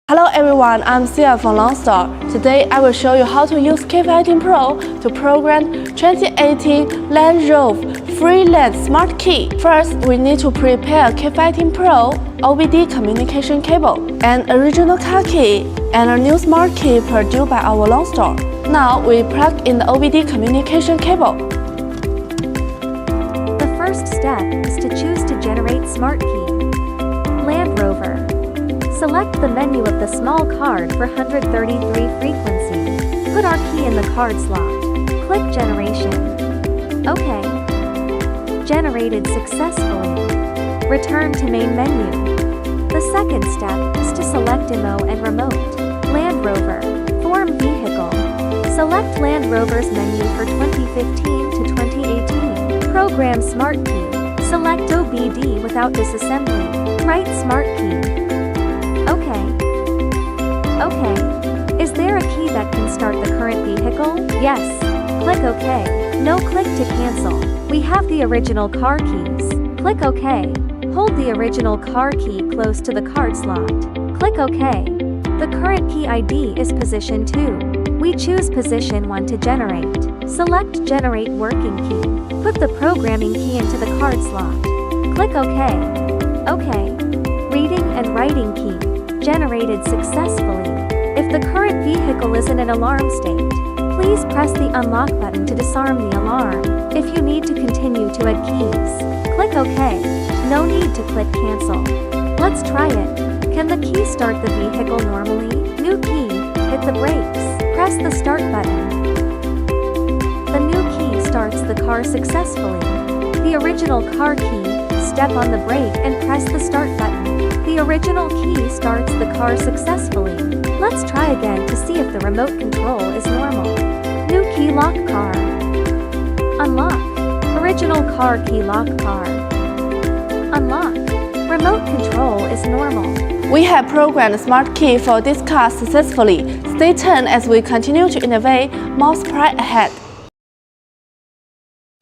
Hello everyone, I'm Sia from Lonsdor. Today I will show you how to use K518 Pro to program 2018 Rover Freelander Smart Key. First, we need to prepare K518 Pro OBD communication cable, an original car key, and a new smart key produced by our Lonsdor. Now we plug in the OBD communication cable. The first step is to choose to generate smart key. Land Rover. Select the menu of the small card for 133 frequency. Put our key in the card slot. Click Generation. OK. Generated successfully. Return to main menu. The second step is to select IMO and Remote. Land Rover. Form Vehicle. Select Land Rover's menu for 2015 to 2018. Program Smart Key. Select OBD without disassembly. Write Smart Key. OK. Is there a key that can start the current vehicle? Yes. Click OK. No, click to cancel. We have the original car keys. Click OK. Hold the original car key close to the card slot. Click OK. The current key ID is position 2. We choose position 1 to generate. Select Generate Working Key. Put the programming key into the card slot. Click OK. OK. Reading and writing key. Generated successfully. If the current vehicle is in an alarm state, please press the unlock button to disarm the alarm. If you need to continue to add keys, click OK. No need to click cancel. Let's try it. Can the key start the vehicle normally? New key. Hit the brakes. Press the start button. The new key starts the car successfully. The original car key. Step on the brake and press the start button. The original key starts the car successfully. Let's try again to see if the remote control is normal. New key lock car. Unlock. Original car key lock car. Unlock. Remote control is normal. We have programmed the smart key for this car successfully. Stay tuned as we continue to innovate more surprise ahead.